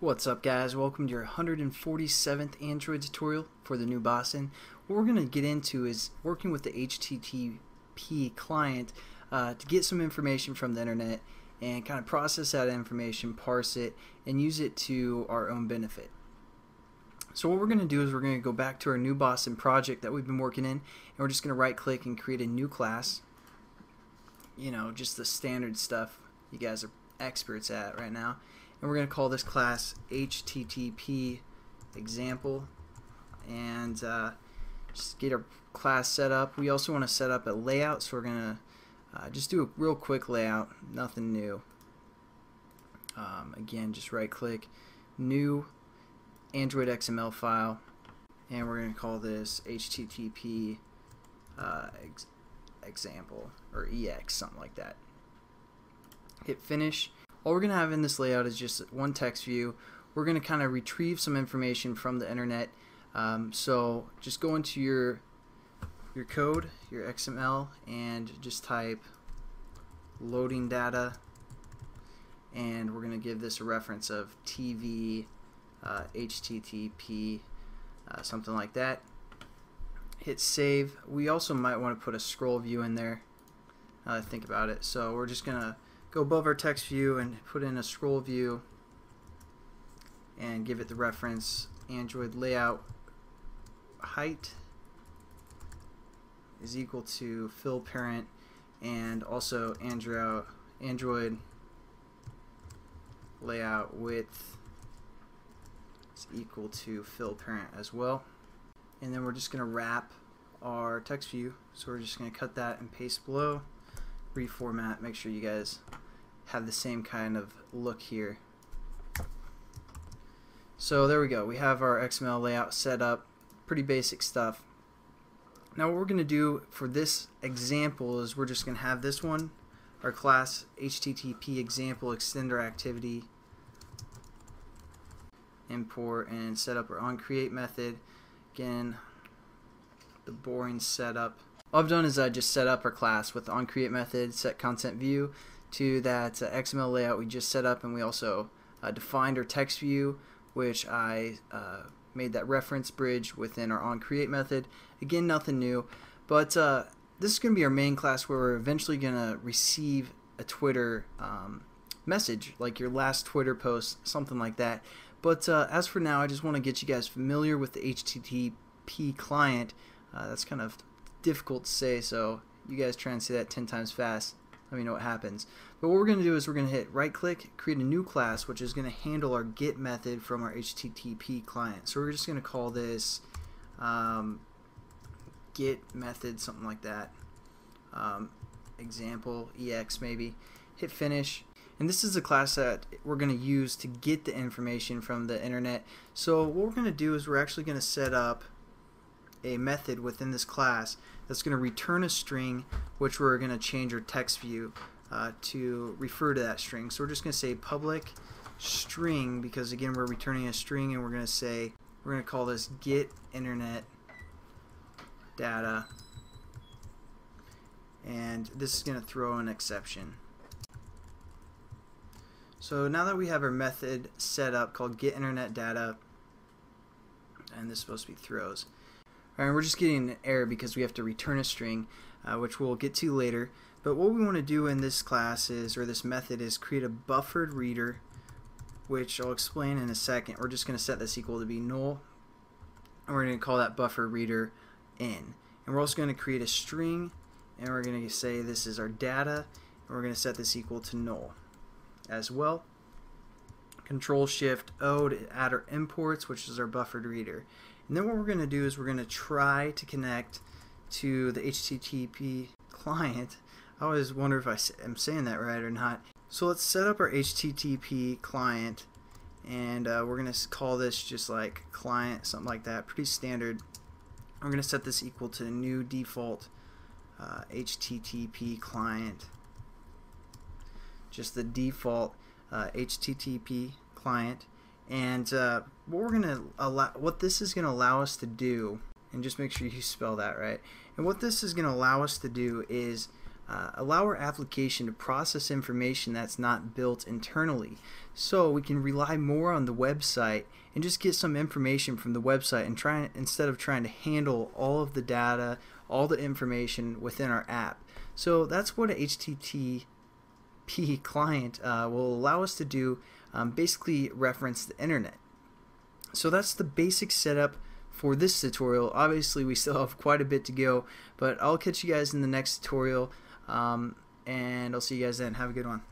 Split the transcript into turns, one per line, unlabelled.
What's up, guys? Welcome to your 147th Android tutorial for the new Boston. What we're going to get into is working with the HTTP client to get some information from the internet and kind of process that information, parse it, and use it to our own benefit. So what we're going to do is we're going to go back to our new Boston project that we've been working in, and we're just going to right click and create a new class. You know, just the standard stuff you guys are experts at right now. And we're going to call this class HTTP example, and just get our class set up. We also want to set up a layout, so we're going to just do a real quick layout, nothing new. Again, just right click, new Android XML file, and we're going to call this HTTP example or EX, something like that. Hit finish. All we're going to have in this layout is just one text view. We're going to kind of retrieve some information from the internet. So just go into your code, your XML, and just type loading data, and we're going to give this a reference of TV HTTP, something like that. Hit save. We also might want to put a scroll view in there. Think about it. So we're just going to go above our text view and put in a scroll view and give it the reference Android layout height is equal to fill parent, and also Android layout width is equal to fill parent as well. And then we're just going to wrap our text view, so we're just going to cut that and paste below, reformat, make sure you guys have the same kind of look here. So there we go, we have our XML layout set up, pretty basic stuff. Now what we're going to do for this example is we're just going to have this one, our class HTTP example extender activity, import and set up our onCreate method. Again, the boring setup. All I've done is I just set up our class with the onCreate method, set content view to that XML layout we just set up, and we also defined our text view, which I made that reference bridge within our onCreate method. Again, nothing new, but this is going to be our main class where we're eventually going to receive a Twitter message, like your last Twitter post, something like that. But as for now, I just want to get you guys familiar with the HTTP client. That's kind of difficult to say, so you guys try and say that 10 times fast. Let me know what happens. But what we're going to do is we're going to hit right click, create a new class, which is going to handle our get method from our HTTP client. So we're just going to call this get method, something like that. Example EX maybe. Hit finish. And this is a class that we're going to use to get the information from the internet. So what we're going to do is we're actually going to set up a method within this class that's going to return a string, which we're going to change our text view to refer to that string. So we're just going to say public string, because again we're returning a string, and we're going to call this get internet data, and this is going to throw an exception. So now that we have our method set up called get internet data, and this is supposed to be throws. Alright, we're just getting an error because we have to return a string, which we'll get to later. But what we want to do in this class is, or this method is, create a buffered reader, which I'll explain in a second. We're just going to set this equal to be null, and we're going to call that buffer reader in. And we're also going to create a string, and we're going to say this is our data, and we're going to set this equal to null as well. Control Shift O to add our imports, which is our buffered reader. And then what we're going to do is we're going to try to connect to the HTTP client. I always wonder if I'm saying that right or not. So let's set up our HTTP client, and we're going to call this just like client, something like that, pretty standard. We're going to set this equal to the new default HTTP client, just the default HTTP client. And what this is going to allow us to do, and just make sure you spell that right, and what this is going to allow us to do is allow our application to process information that's not built internally. So we can rely more on the website and just get some information from the website and instead of trying to handle all of the data, all the information within our app. So that's what a HTTP client will allow us to do, basically reference the internet. So that's the basic setup for this tutorial. Obviously we still have quite a bit to go, but I'll catch you guys in the next tutorial, and I'll see you guys then. Have a good one.